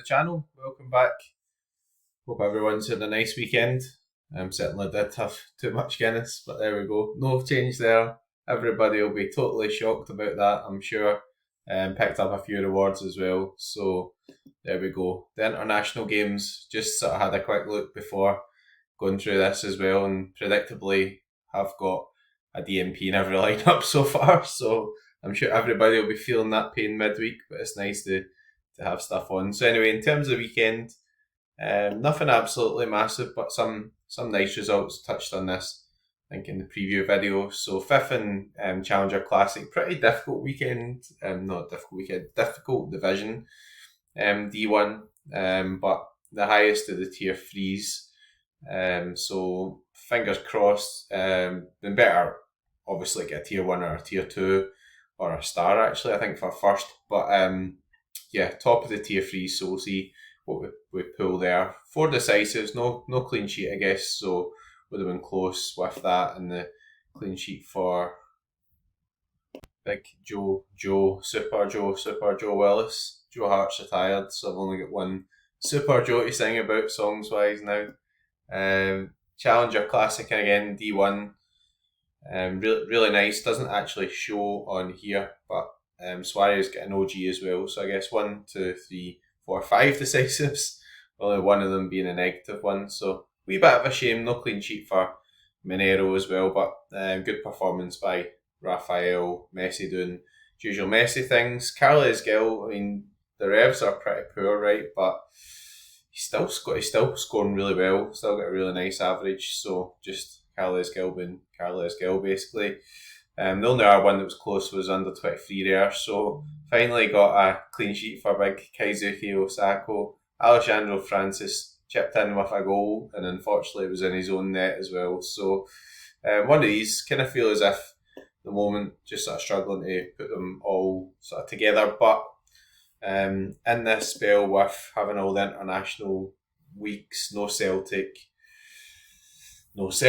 the channel. Welcome back. Hope everyone's had a nice weekend. Certainly did have too much Guinness, but there we go. No change there. Everybody will be totally shocked about that, I'm sure. Picked up a few rewards as well. So there we go. The international games, just sort of had a quick look before going through this as well, and predictably have got a DMP in every lineup so far. So I'm sure everybody will be feeling that pain midweek, but it's nice to have stuff on. So anyway, in terms of weekend, nothing absolutely massive, but some nice results. Touched on this, I think, in the preview video. So fifth in Challenger Classic, pretty difficult weekend. Not difficult weekend, difficult division. D1, but the highest of the tier threes. So fingers crossed. Been better, obviously, get a tier one or a tier two or a star actually, I think, for first. But yeah, top of the tier three. So we'll see what we pull there. 4 decisives, no clean sheet, I guess. So would have been close with that, and the clean sheet for Big Super Joe Willis. Joe Hart's retired, so I've only got one Super Joe to sing about songs wise now. Challenger Classic again, D1. Really nice. Doesn't actually show on here, but Sorare got an OG as well. So I guess 1, 2, 3, 4, 5 decisives. Only one of them being a negative one. So wee bit of a shame. No clean sheet for Monero as well, but good performance by Raphael. Messi doing his usual Messi things. Carles Gil, I mean, the revs are pretty poor, right? But he's still scoring really well. Still got a really nice average. So just Carles Gil being Carles Gil, basically. The only other one that was close was under 23 there. So finally got a clean sheet for big Kaizuki Osako. Alejandro Francis chipped in with a goal, and unfortunately it was in his own net as well. So one of these, kind of feel as if at the moment just sort of struggling to put them all sort of together. But in this spell with having all the international weeks, no Celtic. That's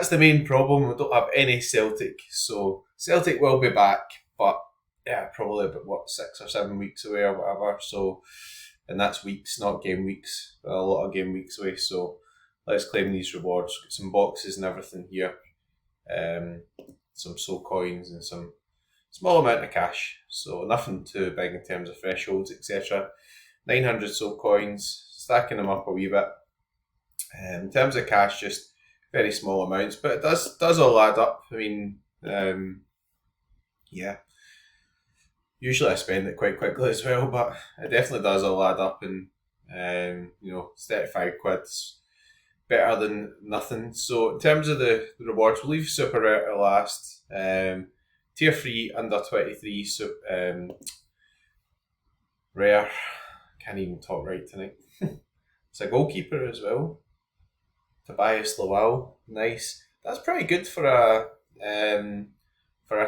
the main problem. We don't have any Celtic. So Celtic will be back, but yeah, probably about 6 or 7 weeks away or whatever. So, and that's weeks, not game weeks. A lot of game weeks away. So let's claim these rewards. Got some boxes and everything here. Some soul coins and some small amount of cash. So nothing too big in terms of thresholds, etc. 900 soul coins, stacking them up a wee bit. In terms of cash, just very small amounts, but it does all add up. I mean, yeah. Usually I spend it quite quickly as well, but it definitely does all add up, and it's 35 quid's better than nothing. So in terms of the rewards, we'll leave Super Rare to last. Tier 3 under 23 rare. Can't even talk right tonight. It's a goalkeeper as well. Tobias Lowell, nice. That's pretty good for a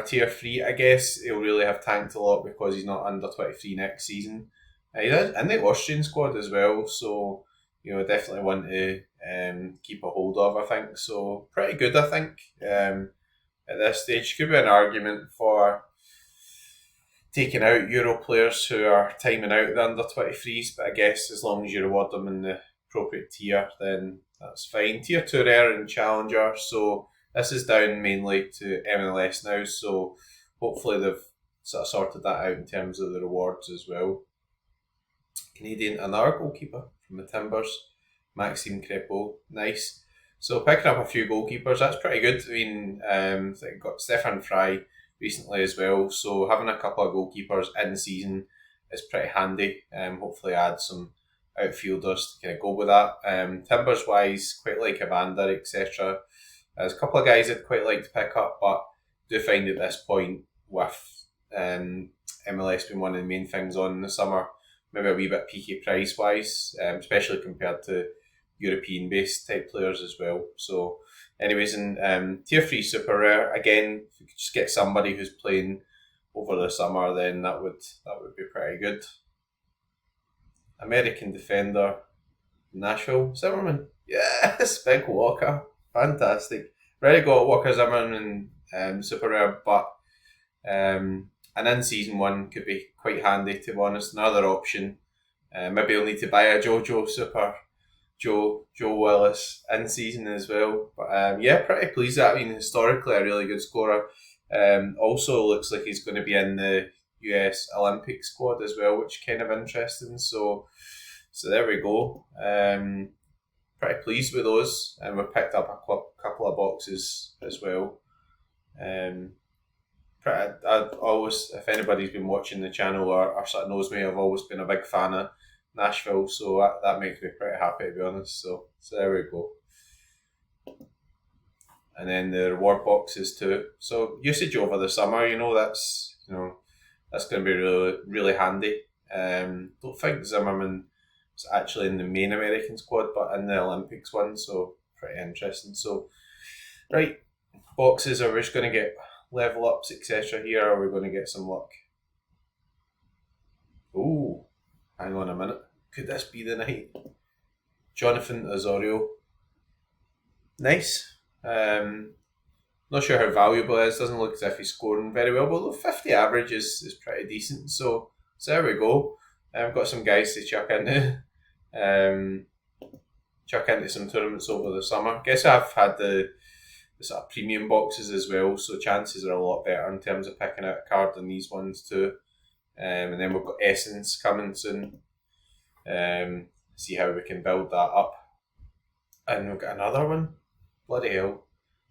tier 3. I guess he'll really have tanked a lot because he's not under 23 next season. He's in the Austrian squad as well, so definitely one to keep a hold of, I think. So pretty good, I think. At this stage, could be an argument for taking out Euro players who are timing out the under 23s, but I guess as long as you reward them in the appropriate tier, then that's fine. Tier 2 rare and Challenger, so this is down mainly to MLS now, so hopefully they've sort of sorted that out in terms of the rewards as well. Canadian, another goalkeeper from the Timbers, Maxime Crepeau, nice. So picking up a few goalkeepers, that's pretty good. I mean, I got Stefan Fry recently as well, so having a couple of goalkeepers in season is pretty handy. Hopefully add some outfielders to kind of go with that. Timbers wise, quite like Evander, etc. There's a couple of guys I'd quite like to pick up, but do find at this point with MLS being one of the main things on in the summer, maybe a wee bit peaky price wise, especially compared to European based type players as well. So anyways, in tier 3 super rare, again, if you could just get somebody who's playing over the summer, then that would be pretty good. American defender, Nashville Zimmerman. Yes, Big Walker. Fantastic. Already got Walker Zimmerman in super rare, but an in-season one could be quite handy, to be honest. Another option. Maybe you'll need to buy a JoJo Super Joe Willis in season as well. But yeah, pretty pleased that. I mean, historically a really good scorer. Also looks like he's going to be in the US Olympic squad as well, which is kind of interesting. So there we go. Pretty pleased with those, and we picked up a couple of boxes as well. I've always, if anybody's been watching the channel or sort of knows me, I've always been a big fan of Nashville, so that makes me pretty happy, to be honest. So there we go. And then the reward boxes too. So usage over the summer, that's going to be really really handy. Don't think Zimmerman is actually in the main American squad, but in the Olympics one, so pretty interesting. So right, boxes, are we just going to get level ups, etc. here, or are we going to get some luck? Oh, hang on a minute. Could this be the night? Jonathan Osorio. Nice. Not sure how valuable it is. Doesn't look as if he's scoring very well, but 50 average is pretty decent. So there we go. I've got some guys to chuck into. Chuck into some tournaments over the summer. Guess I've had the sort of premium boxes as well, so chances are a lot better in terms of picking out a card than these ones too. And then we've got Essence coming soon. See how we can build that up. And we've got another one. Bloody hell.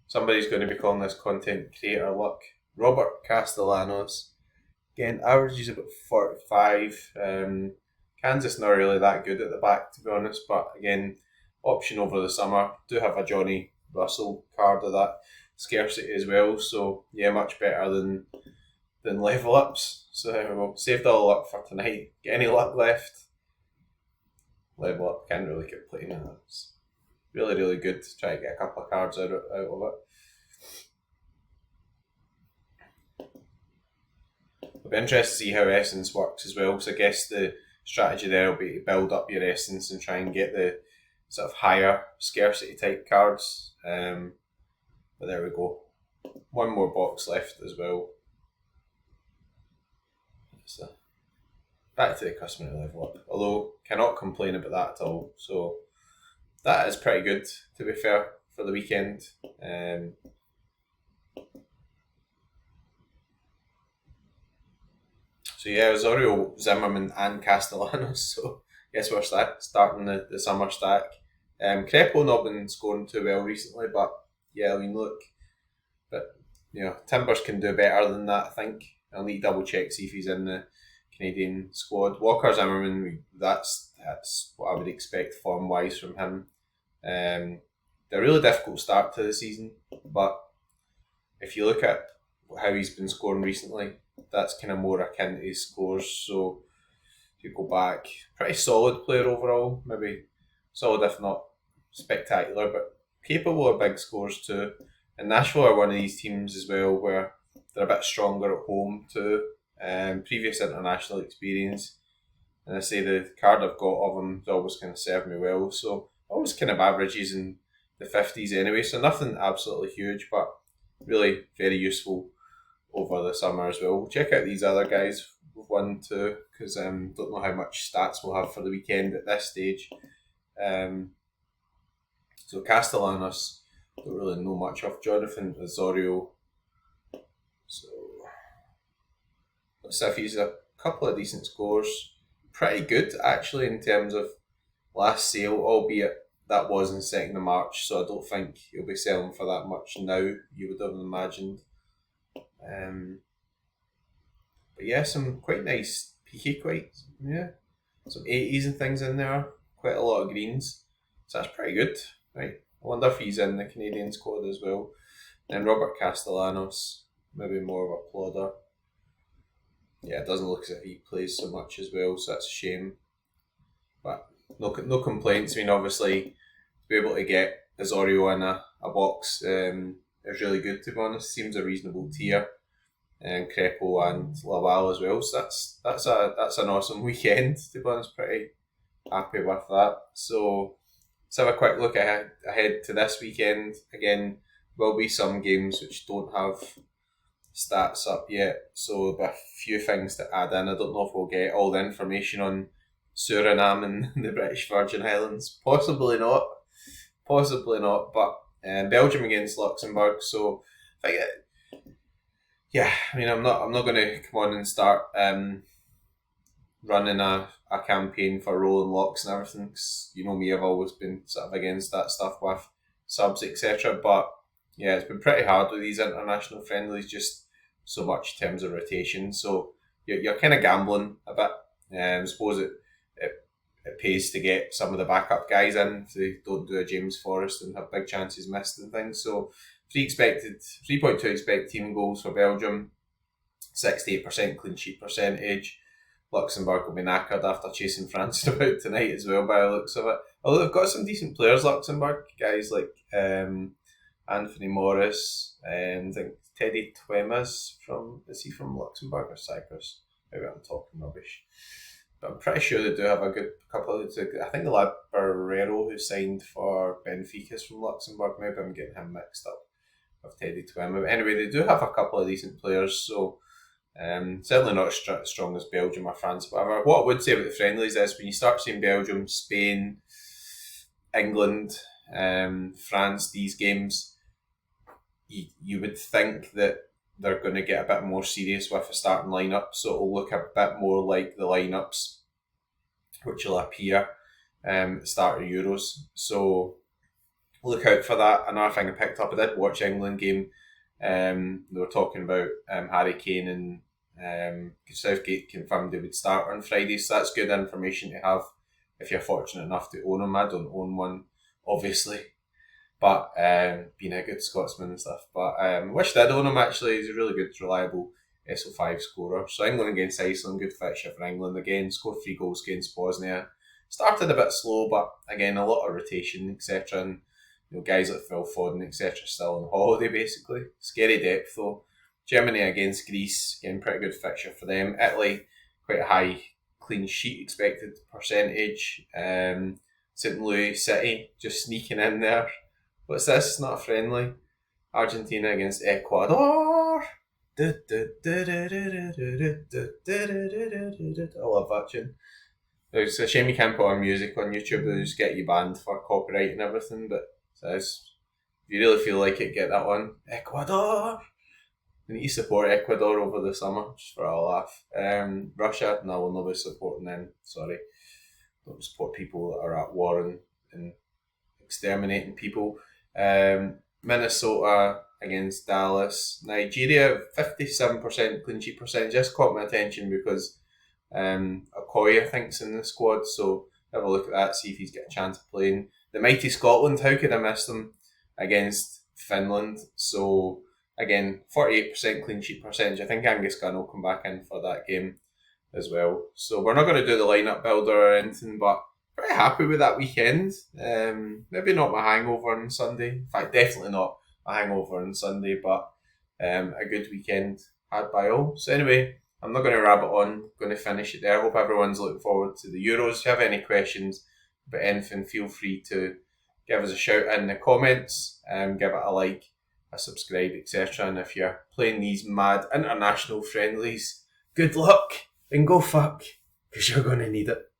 Somebody's going to be calling this content creator luck. Robert Castellanos. Again, averages about 45. Kansas not really that good at the back, to be honest, but again, option over the summer. Do have a Johnny Russell card of that scarcity as well, so yeah, much better than level ups. So there we go. Saved all luck for tonight. Get any luck left? Level up, can't really complain. It's really really good to try to get a couple of cards out of it. It'll be interesting to see how Essence works as well, because I guess the strategy there will be to build up your Essence and try and get the sort of higher scarcity type cards. But there we go. One more box left as well. So back to the customary level up. Although cannot complain about that at all. So that is pretty good, to be fair, for the weekend. So yeah, Osorio, Zimmerman and Castellanos. So I guess we're starting the summer stack. Crepo not been scoring too well recently, but yeah, I mean, look, but Timbers can do better than that. I think I'll need to double check, see if he's in the Canadian squad. Walker Zimmerman, that's what I would expect form wise from him. They're a really difficult start to the season, but if you look at how he's been scoring recently, that's kind of more akin to his scores. So if you go back, pretty solid player overall, maybe solid if not spectacular, but capable of big scores too. And Nashville are one of these teams as well where they're a bit stronger at home too. Previous international experience, and I say the card I've got of him has always kind of served me well. So always kind of averages in the 50s anyway, so nothing absolutely huge, but really very useful over the summer as well. Check out these other guys with 1, 2, because don't know how much stats we'll have for the weekend at this stage. So Castellanos, don't really know much of. Jonathan Osorio. So let's see if he's a couple of decent scores. Pretty good actually in terms of last sale, albeit that was in 2nd of March, so I don't think he'll be selling for that much now, you would have imagined. But yeah, some quite nice PK quites. Yeah, some 80s and things in there. Quite a lot of greens. So that's pretty good. Right. I wonder if he's in the Canadian squad as well. And Robert Castellanos, maybe more of a plodder. Yeah, it doesn't look as if he plays so much as well, so that's a shame. But no complaints. I mean, obviously, to be able to get Osorio in a box is really good, to be honest. Seems a reasonable tier. And Crepo and Laval as well. So that's an awesome weekend, to be honest. Pretty happy with that. So let's have a quick look ahead to this weekend. Again, will be some games which don't have stats up yet, so there'll be a few things to add in. I don't know if we'll get all the information on Suriname and the British Virgin Islands. Possibly not. But Belgium against Luxembourg. So I think, I mean, I'm not going to come on and start running a campaign for rolling locks and everything. 'Cause you know me, I've always been sort of against that stuff with subs, etc. But yeah, it's been pretty hard with these international friendlies, just so much in terms of rotation. So you're kind of gambling a bit. I suppose it pays to get some of the backup guys in if they don't do a James Forrest and have big chances missed and things. So 3.2 expected team goals for Belgium, 68% clean sheet percentage. Luxembourg will be knackered after chasing France about tonight as well by the looks of it. Although they've got some decent players, Luxembourg, guys like Anthony Morris, and I think Teddy Tuemas is he from Luxembourg or Cyprus? Maybe I'm talking rubbish. But I'm pretty sure they do have a good couple of, I think the lad Barrero who signed for Benfica is from Luxembourg. Maybe I'm getting him mixed up with Teddy Tuema. But anyway, they do have a couple of decent players, so certainly not as strong as Belgium or France, whatever. What I would say about the friendlies is when you start seeing Belgium, Spain, England, France, these games, you would think that they're going to get a bit more serious with a starting lineup, so it'll look a bit more like the lineups which will appear at the start of Euros. So look out for that. Another thing I picked up, I did watch England game. They were talking about Harry Kane and Southgate confirmed they would start on Friday, so that's good information to have if you're fortunate enough to own them. I don't own one, obviously, but being a good Scotsman and stuff. But wish I did own him actually. He's a really good, reliable SO5 scorer. So England against Iceland, good fixture for England again. Scored 3 goals against Bosnia. Started a bit slow, but again a lot of rotation, etc. And guys like Phil Foden, etc. still on holiday basically. Scary depth though. Germany against Greece, again pretty good fixture for them. Italy, quite a high clean sheet expected percentage. St. Louis City just sneaking in there. What's this? It's not a friendly. Argentina against Ecuador. I love that tune. It's a shame you can't put on music on YouTube. They just get you banned for copyright and everything. But if you really feel like it, get that one. Ecuador. We need to support Ecuador over the summer, just for a laugh. Russia, no, we'll not be supporting them. Sorry. Don't support people that are at war and exterminating people. Minnesota against Dallas. Nigeria, 57% clean sheet percentage. Just caught my attention because Okoye, I think, is in the squad. So have a look at that, see if he's got a chance of playing. The mighty Scotland, how could I miss them against Finland? So again, 48% clean sheet percentage. I think Angus Gunn will come back in for that game as well. So we're not going to do the lineup builder or anything, but pretty happy with that weekend. Maybe not my hangover on Sunday. In fact, definitely not my hangover on Sunday, but a good weekend had by all. So anyway, I'm not going to rabbit on. I'm going to finish it there. I hope everyone's looking forward to the Euros. If you have any questions about anything, feel free to give us a shout in the comments. Give it a like, a subscribe, etc. And if you're playing these mad international friendlies, good luck and go fuck, because you're going to need it.